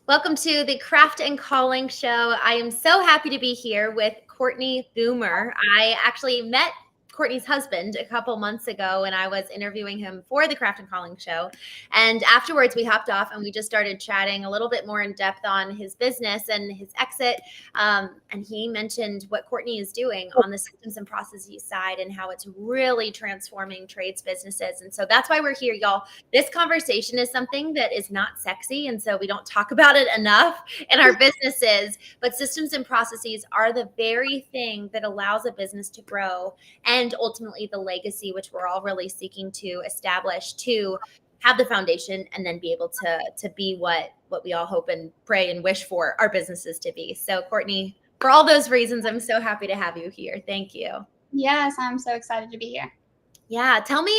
Welcome to the Craft and Calling Show. I am so happy to be here with Courtney Boomer. I actually met Courtney's husband a couple months ago and I was interviewing him for the Craft and Calling Show. And afterwards, we hopped off and we just started chatting a little bit more in depth on his business and his exit. And he mentioned what Courtney is doing on the systems and processes side and how it's really transforming trades businesses. And so that's why we're here, y'all. This conversation is something that is not sexy, and so we don't talk about it enough in our businesses, but systems and processes are the very thing that allows a business to grow and ultimately the legacy, which we're all really seeking to establish, to have the foundation and then be able to be what we all hope and pray and wish for our businesses to be. So Courtney, for all those reasons, I'm so happy to have you here. Thank you. Yes, I'm so excited to be here. Yeah, tell me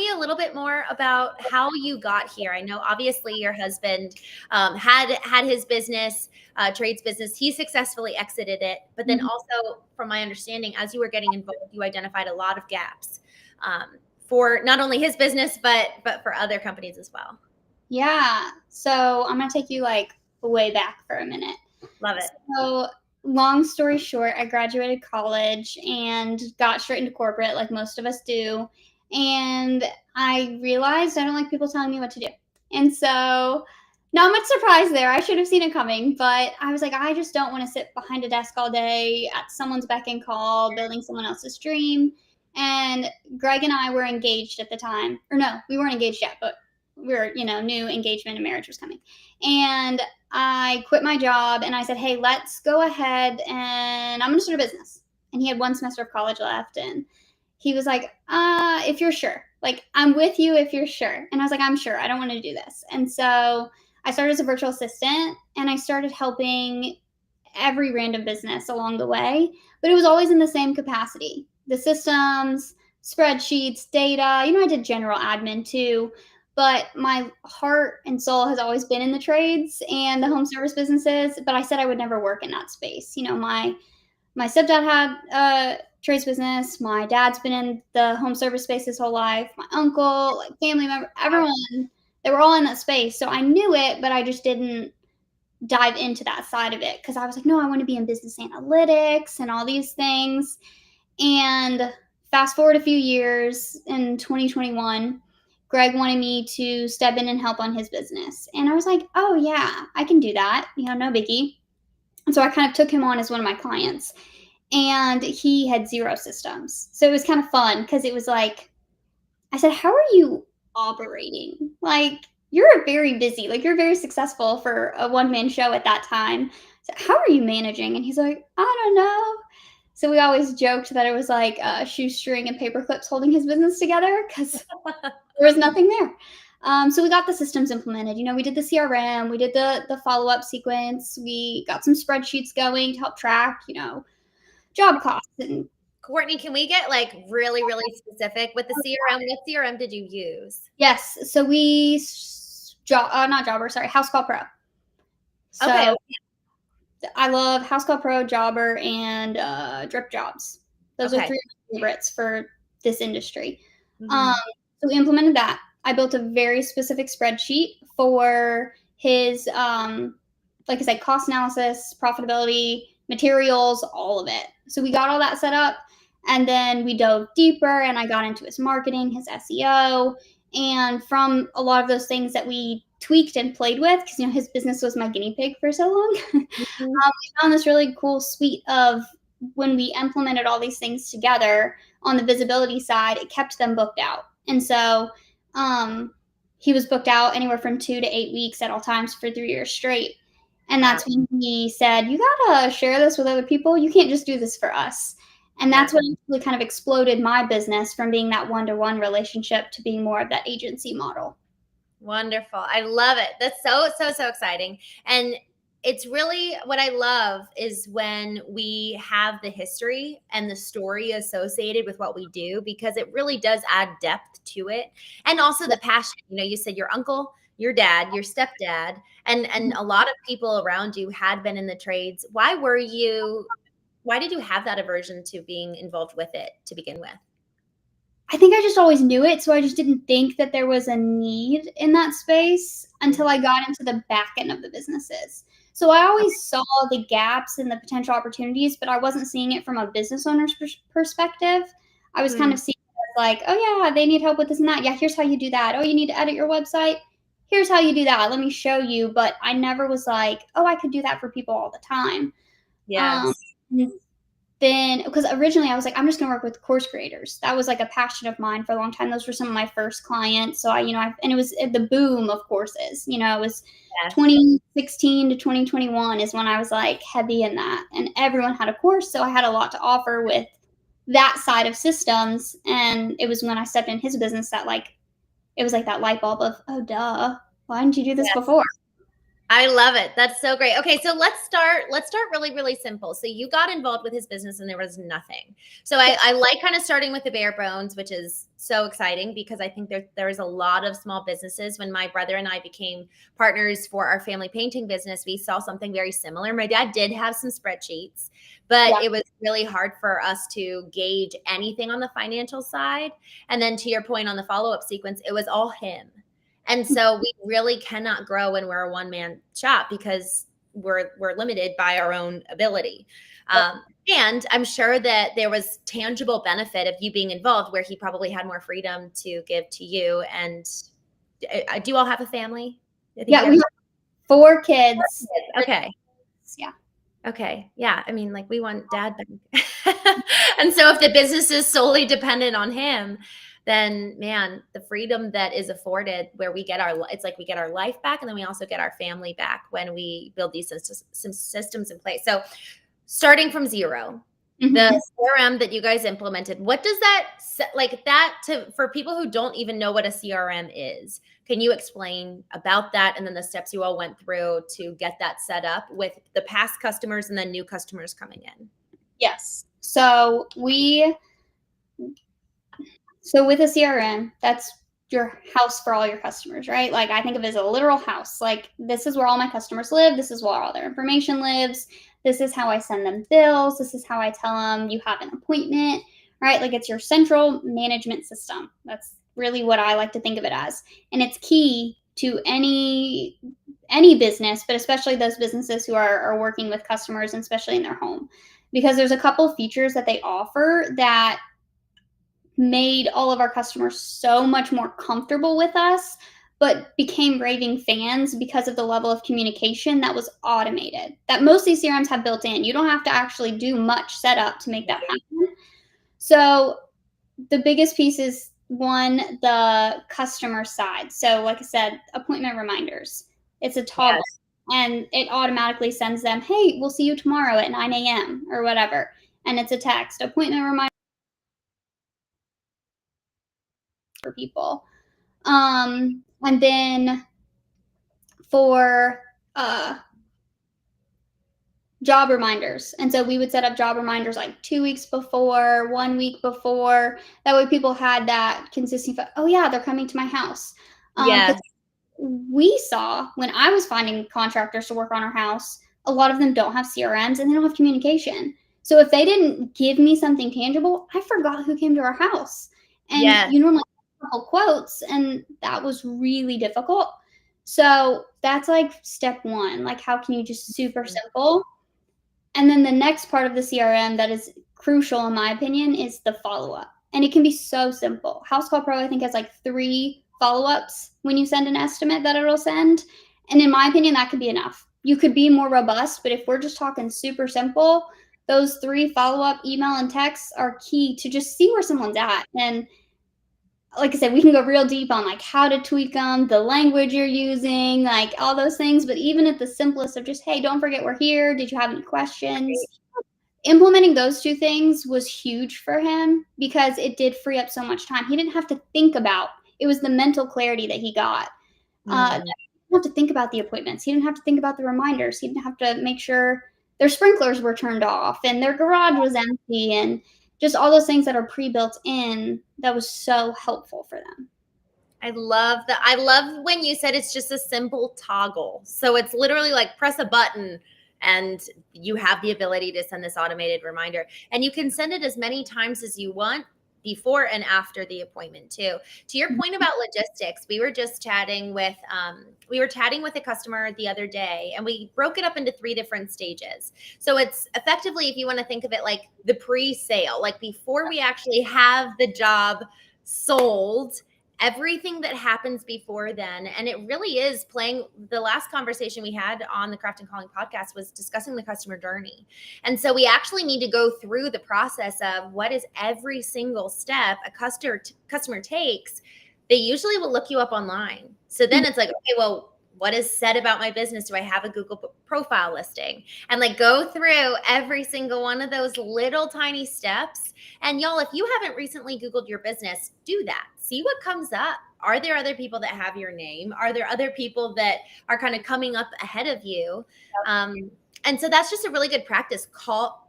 a little bit more about how you got here. I know obviously your husband had his business, trades business. He successfully exited it, but then also, from my understanding, as you were getting involved, you identified a lot of gaps for not only his business but for other companies as well. Yeah, so I'm gonna take you like way back for a minute. Love it. So long story short, I graduated college and got straight into corporate like most of us do. And I realized I don't like people telling me what to do. And so not much surprise there. I should have seen it coming, but I was like, I just don't want to sit behind a desk all day at someone's beck and call, building someone else's dream. And Greg and I were engaged at the time. Or no, we weren't engaged yet, but we were, new engagement and marriage was coming. And I quit my job and I said, hey, let's go ahead and I'm going to start a business. And he had one semester of college left. And he was like, if you're sure, like, I'm with you if you're sure. And I was like, I'm sure. I don't want to do this. And so I started as a virtual assistant and I started helping every random business along the way. But it was always in the same capacity. The systems, spreadsheets, data, I did general admin too. But my heart and soul has always been in the trades and the home service businesses. But I said I would never work in that space. My stepdad had a trades business. My dad's been in the home service space his whole life. My uncle, like family member, everyone, they were all in that space. So I knew it, but I just didn't dive into that side of it because I was like, no, I want to be in business analytics and all these things. And fast forward a few years in 2021, Greg wanted me to step in and help on his business. And I was like, oh, yeah, I can do that. No biggie. And so I kind of took him on as one of my clients. And he had zero systems. So it was kind of fun because it was like, I said, how are you operating? Like, you're very busy. Like, you're very successful for a one-man show at that time. So how are you managing? And he's like, I don't know. So we always joked that it was like a shoestring and paper clips holding his business together because there was nothing there. So we got the systems implemented. We did the CRM, we did the follow-up sequence, we got some spreadsheets going to help track, job costs. And Courtney, can we get like really, really specific with the CRM? What CRM did you use? Yes, so we House Call Pro. So okay. I love House Call Pro, Jobber, and Drip Jobs. Those are three of my favorites for this industry. So we implemented that. I built a very specific spreadsheet for his, like I said, cost analysis, profitability, materials, all of it. So we got all that set up, and then we dove deeper, and I got into his marketing, his SEO, and from a lot of those things that we tweaked and played with, because his business was my guinea pig for so long, we found this really cool suite of when we implemented all these things together on the visibility side, it kept them booked out. And so he was booked out anywhere from 2 to 8 weeks at all times for 3 years straight. And that's when he said, you gotta share this with other people. You can't just do this for us. And that's when it really kind of exploded my business from being that one-to-one relationship to being more of that agency model. Wonderful. I love it. That's so exciting. And it's really what I love is when we have the history and the story associated with what we do, because it really does add depth to it. And also the passion. You said your uncle, your dad, your stepdad, and a lot of people around you had been in the trades. Why did you have that aversion to being involved with it to begin with? I think I just always knew it, so I just didn't think that there was a need in that space until I got into the back end of the businesses. So I always saw the gaps and the potential opportunities, but I wasn't seeing it from a business owner's perspective. I was kind of seeing it as like, oh yeah, they need help with this and that. Yeah, here's how you do that. Oh, you need to edit your website. Here's how you do that. Let me show you. But I never was like, oh, I could do that for people all the time. Yes. Then because originally I was like, I'm just gonna work with course creators. That was like a passion of mine for a long time. Those were some of my first clients. So and it was the boom of courses. You know, it was 2016 to 2021 is when I was like heavy in that, and everyone had a course, so I had a lot to offer with that side of systems. And it was when I stepped in his business that like it was like that light bulb of, oh duh, why didn't you do this before? I love it. That's so great. Okay, so let's start really, really simple. So you got involved with his business and there was nothing. So I like kind of starting with the bare bones, which is so exciting because I think there's a lot of small businesses. When my brother and I became partners for our family painting business, we saw something very similar. My dad did have some spreadsheets, but it was really hard for us to gauge anything on the financial side. And then to your point on the follow-up sequence, it was all him. And so we really cannot grow when we're a one-man shop because we're limited by our own ability. And I'm sure that there was tangible benefit of you being involved where he probably had more freedom to give to you. And do you all have a family? Yeah, we have 4 kids. Okay. Yeah. Okay. Yeah. I mean, like we want dad back. And so if the business is solely dependent on him, then man, the freedom that is afforded where it's like we get our life back and then we also get our family back when we build these systems in place. So starting from zero, the CRM that you guys implemented, what does that like that for people who don't even know what a CRM is? Can you explain about that and then the steps you all went through to get that set up with the past customers and then new customers coming in? Yes. So with a CRM, that's your house for all your customers, right? Like I think of it as a literal house. Like this is where all my customers live. This is where all their information lives. This is how I send them bills. This is how I tell them you have an appointment, right? Like it's your central management system. That's really what I like to think of it as. And it's key to any business, but especially those businesses who are working with customers, and especially in their home, because there's a couple features that they offer that made all of our customers so much more comfortable with us, but became raving fans because of the level of communication that was automated that most of these CRMs have built in. You don't have to actually do much setup to make that happen. So the biggest piece is one, the customer side. So like I said, appointment reminders. It's a toggle and it automatically sends them, hey, we'll see you tomorrow at 9 a.m. or whatever. And it's a text. Appointment reminder for people. And then for job reminders. And so we would set up job reminders like 2 weeks before, 1 week before. That way people had that consistency. Oh yeah, they're coming to my house. We saw when I was finding contractors to work on our house, a lot of them don't have CRMs and they don't have communication. So if they didn't give me something tangible, I forgot who came to our house. And you normally have a couple quotes, and that was really difficult. So that's like step one. Like, how can you just super simple? And then the next part of the CRM that is crucial, in my opinion, is the follow-up. And it can be so simple. House Call Pro, I think, has like 3 follow-ups when you send an estimate that it'll send. And in my opinion, that could be enough. You could be more robust, but if we're just talking super simple, those 3 follow-up email and texts are key to just see where someone's at. And like I said, we can go real deep on like how to tweak them, the language you're using, like all those things. But even at the simplest of just, hey, don't forget we're here. Did you have any questions? Implementing those 2 things was huge for him because it did free up so much time. He didn't have to think about, it was the mental clarity that he got. He didn't have to think about the appointments. He didn't have to think about the reminders. He didn't have to make sure their sprinklers were turned off and their garage was empty and just all those things that are pre-built in. That was so helpful for them. I love that. I love when you said it's just a simple toggle. So it's literally like press a button and you have the ability to send this automated reminder. And you can send it as many times as you want before and after the appointment too. To your point about logistics, we were just chatting with a customer the other day, and we broke it up into 3 different stages. So it's effectively, if you want to think of it like the pre-sale, like before we actually have the job sold, everything that happens before then. And it really is playing. The last conversation we had on the Craft and Calling podcast was discussing the customer journey. And so we actually need to go through the process of what is every single step a customer takes. They usually will look you up online. So then it's like, okay, well, what is said about my business? Do I have a Google profile listing? And like go through every single one of those little tiny steps. And y'all, if you haven't recently Googled your business, do that. See what comes up. Are there other people that have your name? Are there other people that are kind of coming up ahead of you? And so that's just a really good practice.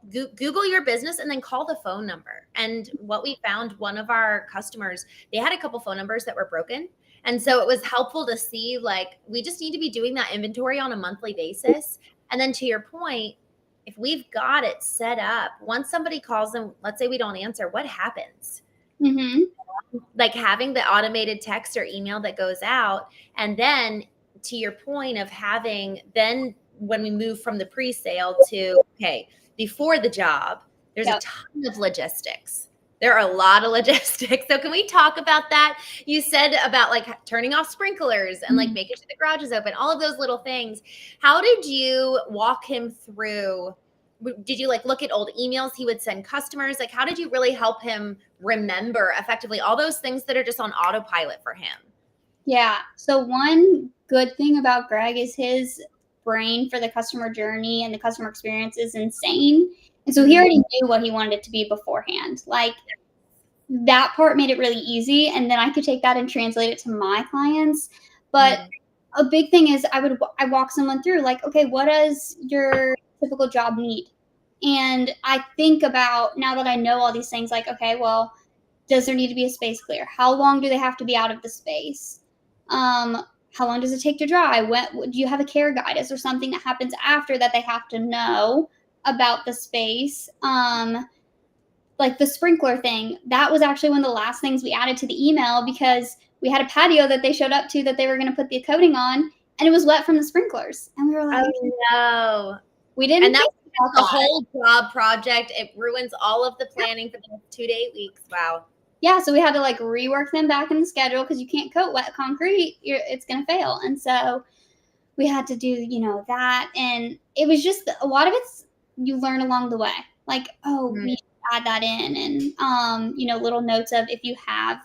Google your business and then call the phone number. And what we found, one of our customers, they had a couple phone numbers that were broken. And so it was helpful to see, like, we just need to be doing that inventory on a monthly basis. And then to your point, if we've got it set up, once somebody calls them, let's say we don't answer, what happens? Like having the automated text or email that goes out. And then to your point of having, then when we move from the pre-sale to, okay, before the job, there's a ton of logistics. There are a lot of logistics. So can we talk about that? You said about like turning off sprinklers and like making sure the garage is open, all of those little things. How did you walk him through? Did you like look at old emails he would send customers? Like, how did you really help him remember effectively all those things that are just on autopilot for him? Yeah. So one good thing about Greg is his brain for the customer journey and the customer experience is insane. And so he already knew what he wanted it to be beforehand. Like that part made it really easy. And then I could take that and translate it to my clients. But a big thing is I walk someone through like, okay, what does your typical job need? And I think about, now that I know all these things, like, okay, well, does there need to be a space clear? How long do they have to be out of the space? How long does it take to dry? Do you have a care guide? Is there something that happens after that they have to know about the space? Like the sprinkler thing, that was actually one of the last things we added to the email because we had a patio that they showed up to that they were going to put the coating on, and it was wet from the sprinklers. And we were like, oh no. We didn't. And that's the whole job project. It ruins all of the planning for the next 2 to 8 weeks. Wow. Yeah, so we had to like rework them back in the schedule because you can't coat wet concrete. It's going to fail. And so we had to do, that. And it was just a lot of it's you learn along the way. Like, we should add that in. And, little notes of if you have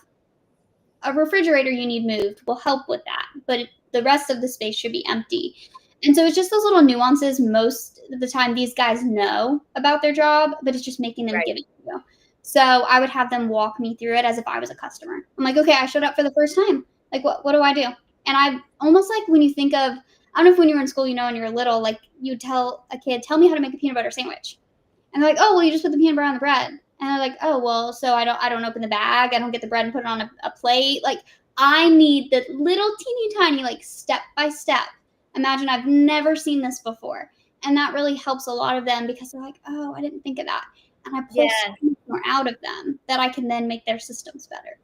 a refrigerator you need moved will help with that. But the rest of the space should be empty. And so it's just those little nuances. Most of the time these guys know about their job, but it's just making them give it to you. So I would have them walk me through it as if I was a customer. I'm like, okay, I showed up for the first time. Like, what do I do? And I almost like when you think of, I don't know if when you were in school, when you were little, like you tell a kid, tell me how to make a peanut butter sandwich. And they're like, oh, well, you just put the peanut butter on the bread. And they're like, oh, well, so I don't open the bag. I don't get the bread and put it on a plate. Like I need the little teeny tiny, like step by step. Imagine I've never seen this before. And that really helps a lot of them because they're like, oh, I didn't think of that. And I pull so much more out of them that I can then make their systems better.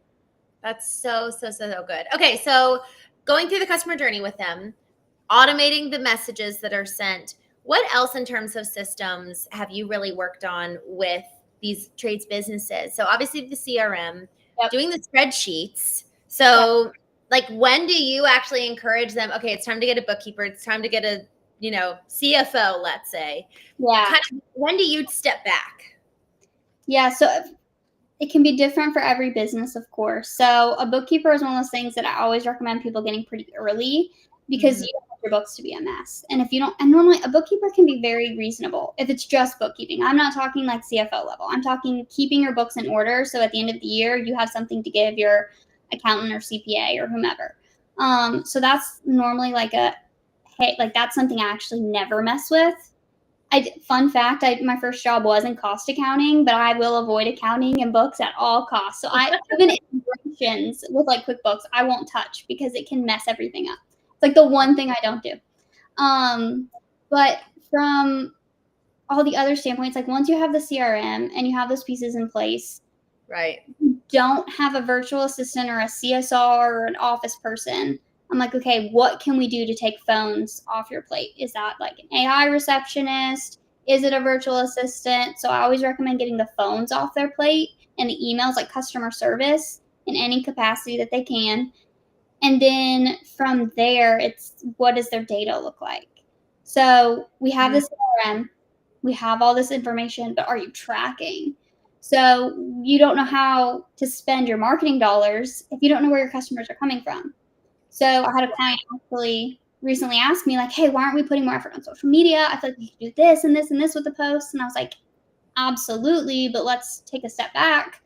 That's so good. Okay, so going through the customer journey with them, automating the messages that are sent. What else in terms of systems have you really worked on with these trades businesses? So obviously the CRM, doing the spreadsheets. So like when do you actually encourage them, okay, it's time to get a bookkeeper, it's time to get a, CFO, let's say. Yeah. When do you step back? Yeah, so it can be different for every business, of course. So a bookkeeper is one of those things that I always recommend people getting pretty early because you don't want your books to be a mess. And if you don't, and normally a bookkeeper can be very reasonable if it's just bookkeeping. I'm not talking like CFO level. I'm talking keeping your books in order. So at the end of the year, you have something to give your accountant or CPA or whomever. So that's normally like that's something I actually never mess with. Fun fact, my first job wasn't cost accounting, but I will avoid accounting and books at all costs. So even integrations with like QuickBooks, I won't touch because it can mess everything up. It's like the one thing I don't do. But from all the other standpoints, like once you have the CRM and you have those pieces in place, Right. Don't have a virtual assistant or a CSR or an office person. I'm like, okay, what can we do to take phones off your plate? Is that like an AI receptionist? Is it a virtual assistant? So I always recommend getting the phones off their plate and the emails, like customer service in any capacity that they can. And then from there, it's what does their data look like? So we have this CRM, we have all this information, but are you tracking? So you don't know how to spend your marketing dollars if you don't know where your customers are coming from. So I had a client actually recently ask me, like, hey, why aren't we putting more effort on social media? I feel like we could do this and this and this with the posts. And I was like, absolutely, but let's take a step back.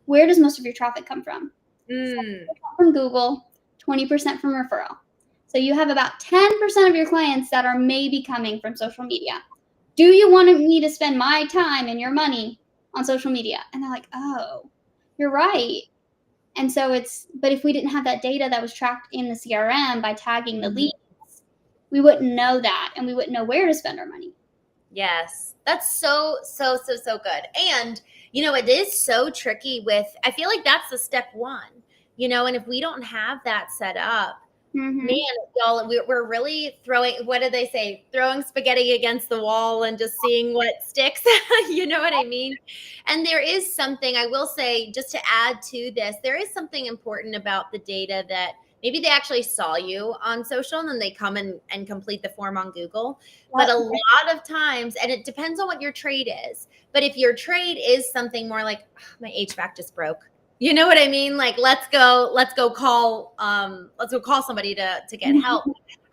Where does most of your traffic come from? From Google, 20% from referral. So you have about 10% of your clients that are maybe coming from social media. Do you want me to spend my time and your money on social media? And they're like, oh, you're right. And so but if we didn't have that data that was tracked in the CRM by tagging the leads, we wouldn't know that and we wouldn't know where to spend our money. Yes. That's so good. And, it is so tricky I feel like that's the step one, and if we don't have that set up, man, y'all, we're really what do they say? Throwing spaghetti against the wall and just seeing what sticks. You know what I mean? And there is something, I will say, just to add to this, there is something important about the data that maybe they actually saw you on social and then they come and complete the form on Google. But a lot of times, and it depends on what your trade is, but if your trade is something more like, oh, my HVAC just broke. You know what I mean? Like, let's go call somebody to get help.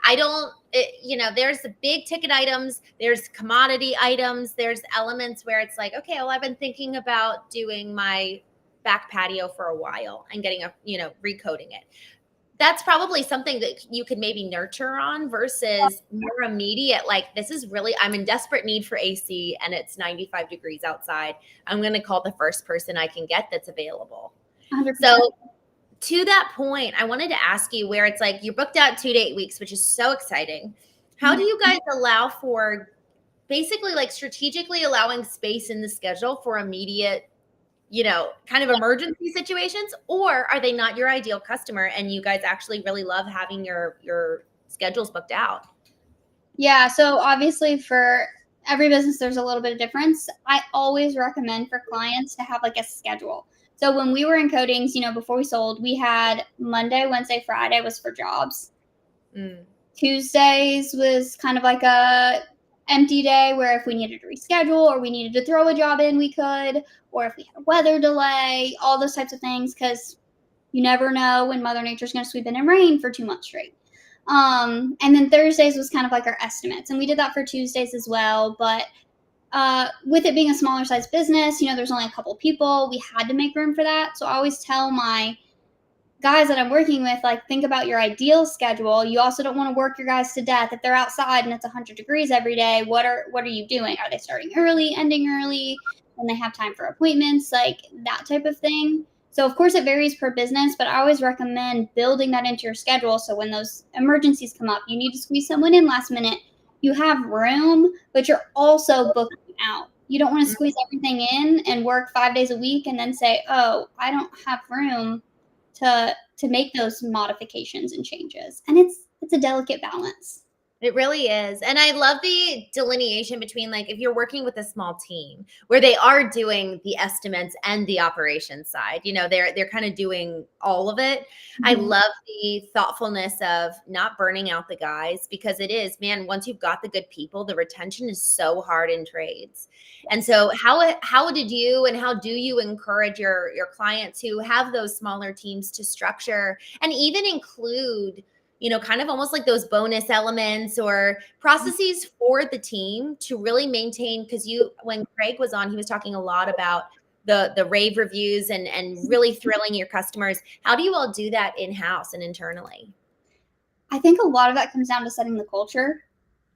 There's the big ticket items, there's commodity items, there's elements where it's like, okay, well, I've been thinking about doing my back patio for a while and getting recoating it. That's probably something that you could maybe nurture on versus more immediate. Like, this is really, I'm in desperate need for AC and it's 95 degrees outside. I'm going to call the first person I can get that's available. 100%. So to that point, I wanted to ask you where it's like you're booked out 2 to 8 weeks, which is so exciting. How do you guys allow for basically like strategically allowing space in the schedule for immediate kind of emergency situations, or are they not your ideal customer and you guys actually really love having your schedules booked out? Yeah, so obviously for every business, there's a little bit of difference. I always recommend for clients to have like a schedule. So when we were in coatings, before we sold, we had Monday, Wednesday, Friday was for jobs. Tuesdays was kind of like a empty day where if we needed to reschedule or we needed to throw a job in, we could, or if we had a weather delay, all those types of things, because you never know when Mother Nature's going to sweep in and rain for 2 months straight. And then Thursdays was kind of like our estimates, and we did that for Tuesdays as well. But with it being a smaller size business, there's only a couple people. We had to make room for that. So I always tell my guys that I'm working with, like, think about your ideal schedule. You also don't want to work your guys to death. If they're outside and it's 100 degrees every day, what are you doing? Are they starting early, ending early, when they have time for appointments, like that type of thing? So of course it varies per business, but I always recommend building that into your schedule. So when those emergencies come up, you need to squeeze someone in last minute, you have room, but you're also booking out. You don't want to squeeze everything in and work 5 days a week and then say, oh, I don't have room to make those modifications and changes. And it's a delicate balance. It really is. And I love the delineation between, like, if you're working with a small team where they are doing the estimates and the operations side, they're kind of doing all of it. I love the thoughtfulness of not burning out the guys, because it is, man, once you've got the good people, the retention is so hard in trades. And so how do you encourage your clients who have those smaller teams to structure and even include kind of almost like those bonus elements or processes for the team to really maintain? Because when Craig was on, he was talking a lot about the rave reviews and really thrilling your customers. How do you all do that in-house and internally? I think a lot of that comes down to setting the culture.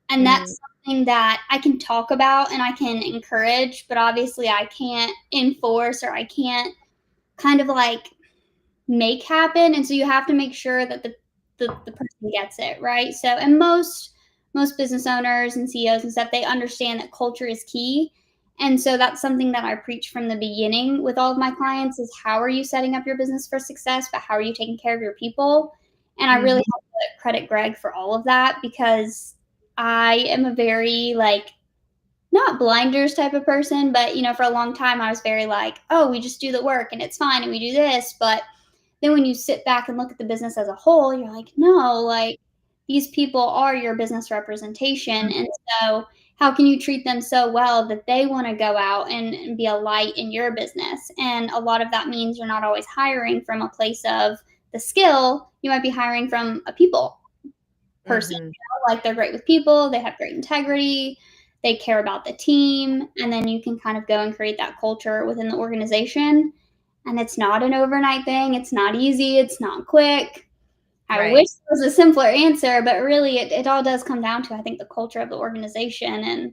And that's something that I can talk about and I can encourage, but obviously I can't enforce, or I can't kind of like make happen. And so you have to make sure that the person gets it, right? So, and most business owners and CEOs and stuff, they understand that culture is key. And so that's something that I preach from the beginning with all of my clients is how are you setting up your business for success, but how are you taking care of your people? And I really have to credit Greg for all of that because I am a very like not blinders type of person, but for a long time I was very like, oh, we just do the work and it's fine and we do this. But then when you sit back and look at the business as a whole, you're like, no, like these people are your business representation. And so how can you treat them so well that they want to go out and be a light in your business? And a lot of that means you're not always hiring from a place of the skill. You might be hiring from a people person. Like they're great with people, they have great integrity, they care about the team, and then you can kind of go and create that culture within the organization. And it's not an overnight thing. It's not easy. It's not quick. I wish there was a simpler answer, but really it all does come down to, I think, the culture of the organization and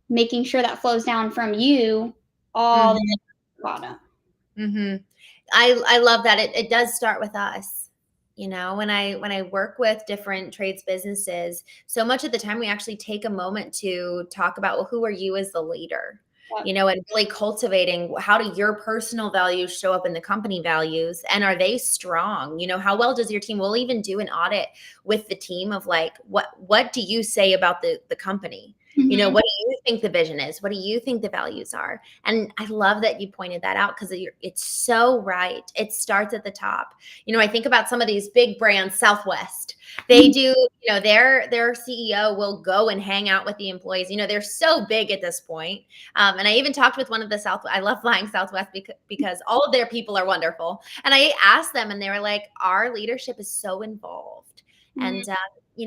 making sure that flows down from you all the way to the bottom. I love that. It does start with us. When I work with different trades businesses, so much of the time we actually take a moment to talk about, well, who are you as the leader? And really cultivating how do your personal values show up in the company values, and are they strong? How well does your team? We'll even do an audit with the team of like, what do you say about the company? What do you think the vision is? What do you think the values are? And I love that you pointed that out because it's so right. It starts at the top. I think about some of these big brands, Southwest. They do, their CEO will go and hang out with the employees. They're so big at this point. And I even talked with one of the I love flying Southwest because all of their people are wonderful. And I asked them and they were like, our leadership is so involved. And,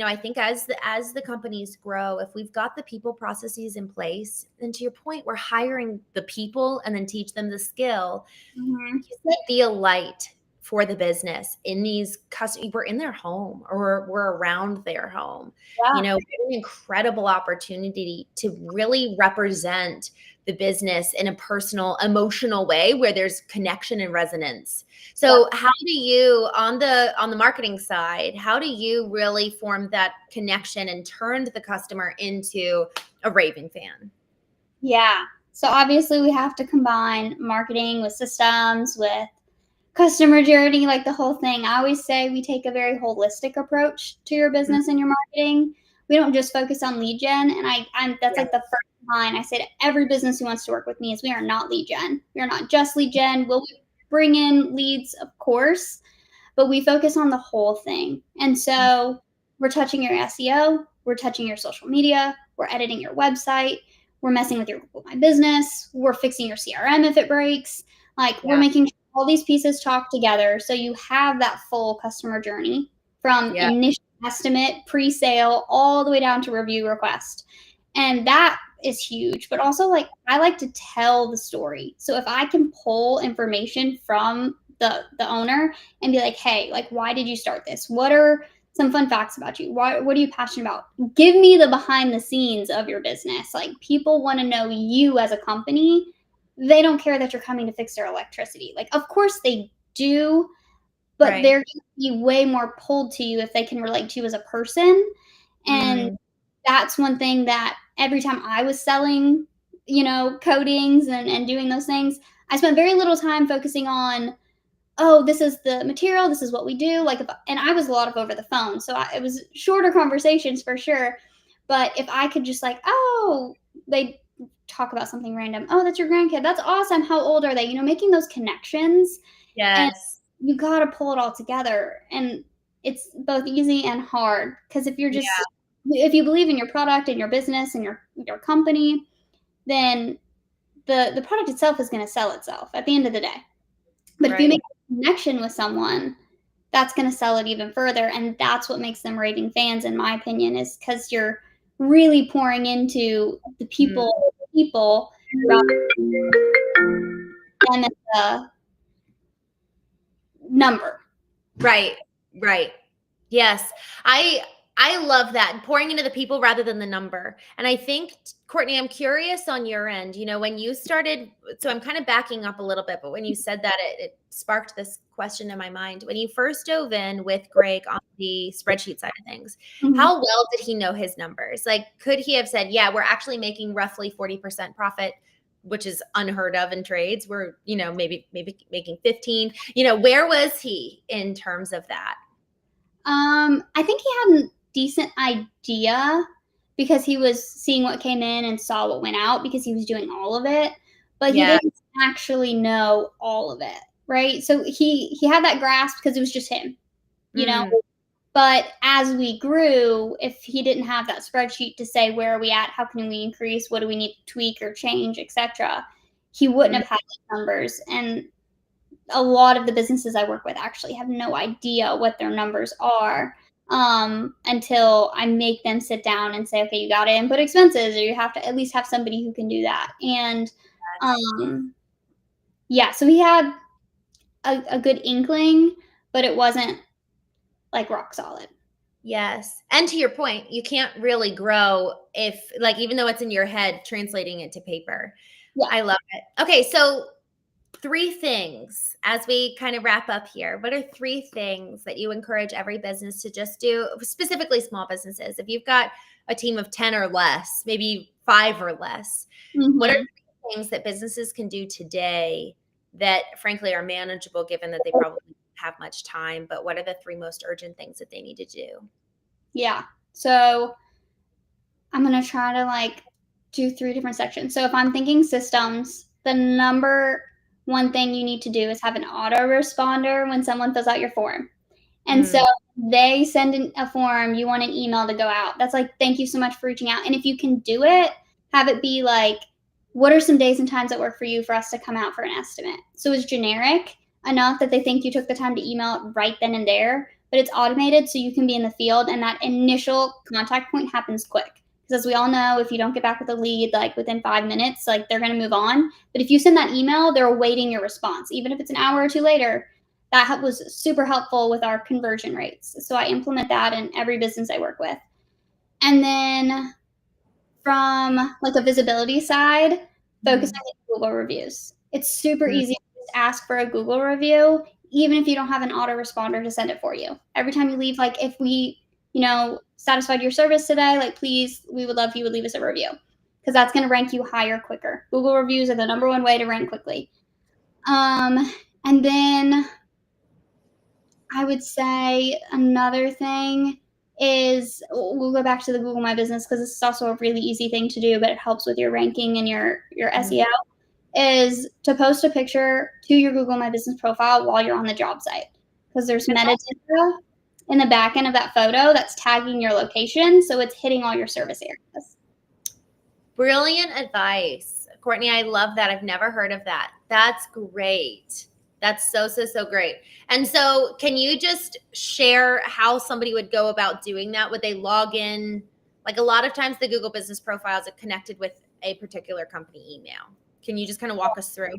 I think as the companies grow, if we've got the people processes in place, then to your point, we're hiring the people and then teach them the skill. You say be a light for the business in these customers. We're in their home or we're around their home. An incredible opportunity to really represent the business in a personal, emotional way where there's connection and resonance. So how do you, on the marketing side, how do you really form that connection and turn the customer into a raving fan? Yeah. So obviously we have to combine marketing with systems, with customer journey, like the whole thing. I always say we take a very holistic approach to your business and your marketing. We don't just focus on lead gen. And that's like the first line I say to every business who wants to work with me is we are not lead gen. We are not just lead gen. Will we bring in leads? Of course, but we focus on the whole thing. And so we're touching your SEO, we're touching your social media, we're editing your website, we're messing with your Google My Business, we're fixing your CRM if it breaks. We're making sure all these pieces talk together so you have that full customer journey from initial estimate, pre-sale, all the way down to review request. And that is huge. But also, I like to tell the story. So if I can pull information from the owner and be like, hey, why did you start this? What are some fun facts about you? What are you passionate about? Give me the behind the scenes of your business. People want to know you as a company. They don't care that you're coming to fix their electricity. Of course they do, but they're going to be way more pulled to you if they can relate to you as a person. And that's one thing that every time I was selling, coatings and doing those things, I spent very little time focusing on, oh, this is the material, this is what we do. And I was a lot of over the phone. So it was shorter conversations for sure. But if I could just they talk about something random. Oh, that's your grandkid. That's awesome. How old are they? Making those connections. Yes. And you got to pull it all together. And it's both easy and hard. Because if you're just, if you believe in your product and your business and your company, then the product itself is going to sell itself at the end of the day. But if you make a connection with someone, that's going to sell it even further. And that's what makes them raving fans, in my opinion, is because you're really pouring into the people rather than the number. Right. Yes. I love that, pouring into the people rather than the number. And I think, Courtney, I'm curious on your end, when you started, so I'm kind of backing up a little bit, but when you said that, it sparked this question in my mind. When you first dove in with Greg on the spreadsheet side of things, how well did he know his numbers? Could he have said, yeah, we're actually making roughly 40% profit which is unheard of in trades, where, maybe making 15. Where was he in terms of that? I think he had a decent idea because he was seeing what came in and saw what went out because he was doing all of it, but he Yeah. didn't actually know all of it, right? So he had that grasp because it was just him, you know. But as we grew, if he didn't have that spreadsheet to say where are we at, how can we increase, what do we need to tweak or change, etc., he wouldn't have had those numbers. And a lot of the businesses I work with actually have no idea what their numbers are until I make them sit down and say, okay, you got to input expenses, or you have to at least have somebody who can do that. And yeah, so he had a good inkling, but it wasn't like rock solid. Yes. And to your point, you can't really grow if, like, even though it's in your head, translating it to paper. Yeah. I love it. Okay. So 3 things as we kind of wrap up here. What are 3 things that you encourage every business to just do, specifically small businesses? If you've got a team of 10 or less, maybe 5 or less, what are 3 things that businesses can do today that frankly are manageable, given that they probably don't have much time, but what are the 3 most urgent things that they need to do? Yeah. So I'm going to try to do 3 different sections. So if I'm thinking systems, the number one thing you need to do is have an autoresponder when someone fills out your form. And so they send in a form, you want an email to go out. That's like, thank you so much for reaching out. And if you can do it, have it be like, what are some days and times that work for you for us to come out for an estimate? So it's generic enough that they think you took the time to email it right then and there, but it's automated so you can be in the field and that initial contact point happens quick. Because as we all know, if you don't get back with a lead, like within 5 minutes, like they're going to move on. But if you send that email, they're awaiting your response. Even if it's an hour or 2 later, that was super helpful with our conversion rates. So I implement that in every business I work with. And then from like a visibility side, focus on Google reviews. It's super easy to just ask for a Google review, even if you don't have an autoresponder to send it for you. Every time you leave, like if we, satisfied your service today, like please, we would love if you would leave us a review because that's going to rank you higher quicker. Google reviews are the number one way to rank quickly. And then I would say another thing is we'll go back to the Google My Business because this is also a really easy thing to do, but it helps with your ranking and your SEO, is to post a picture to your Google My Business profile while you're on the job site because there's metadata in the back end of that photo that's tagging your location, so it's hitting all your service areas. Brilliant advice. Courtney, I love that. I've never heard of that. That's great. That's so great. And so can you just share how somebody would go about doing that? Would they log in? Like a lot of times the Google business profiles are connected with a particular company email. Can you just kind of walk us through?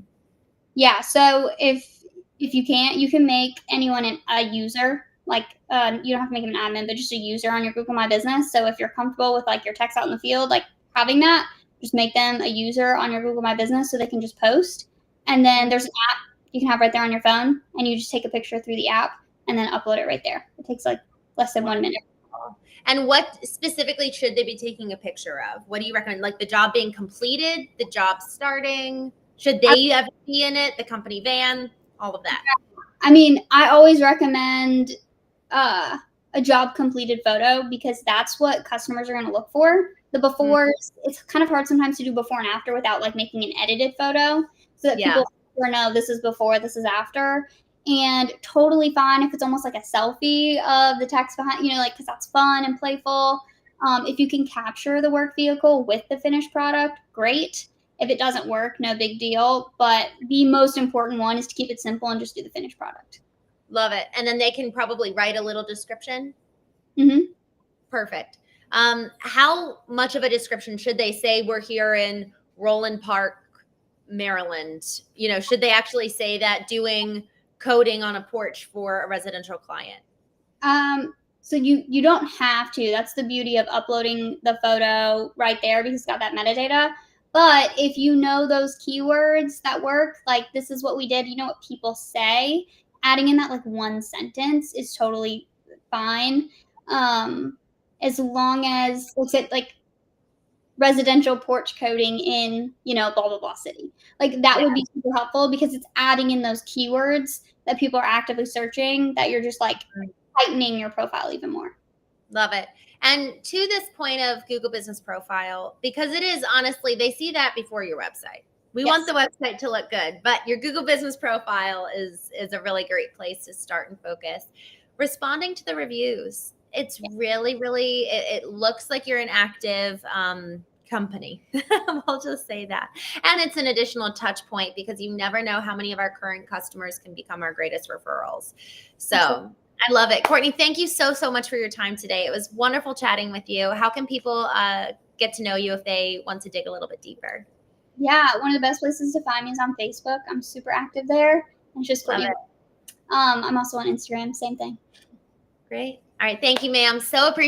Yeah. So if you can't, you can make anyone a user. Like you don't have to make them an admin, but just a user on your Google My Business. So if you're comfortable with like your text out in the field, like having that, just make them a user on your Google My Business so they can just post. And then there's an app you can have right there on your phone, and you just take a picture through the app and then upload it right there. It takes like less than 1 minute. And what specifically should they be taking a picture of? What do you recommend? Like the job being completed, the job starting? Should they have be in it? The company van, all of that. I mean, I always recommend a job completed photo because that's what customers are going to look for. The befores, it's kind of hard sometimes to do before and after without like making an edited photo so that people know this is before, this is after. And totally fine if it's almost like a selfie of the text behind, because that's fun and playful. If you can capture the work vehicle with the finished product, great. If it doesn't work, no big deal. But the most important one is to keep it simple and just do the finished product. Love it. And then they can probably write a little description. Perfect. How much of a description should they say? We're here in Roland Park, Maryland. Should they actually say that doing coding on a porch for a residential client? So you don't have to. That's the beauty of uploading the photo right there because it's got that metadata. But if you know those keywords that work, like this is what we did, you know what people say, adding in that like one sentence is totally fine. As long as it's like residential porch coating in, blah, blah, blah city. Like that would be super helpful because it's adding in those keywords that people are actively searching that you're just like tightening your profile even more. Love it. And to this point of Google Business Profile, because it is honestly, they see that before your website. We want the website to look good, but your Google Business Profile is a really great place to start and focus. Responding to the reviews. It's really, really, it looks like you're an active company. We'll just say that. And it's an additional touch point because you never know how many of our current customers can become our greatest referrals. So I love it. Courtney, thank you so, so much for your time today. It was wonderful chatting with you. How can people get to know you if they want to dig a little bit deeper? Yeah, one of the best places to find me is on Facebook. I'm super active there. And it's just Courtney. I'm also on Instagram, same thing. Great. All right. Thank you, ma'am. So appreciate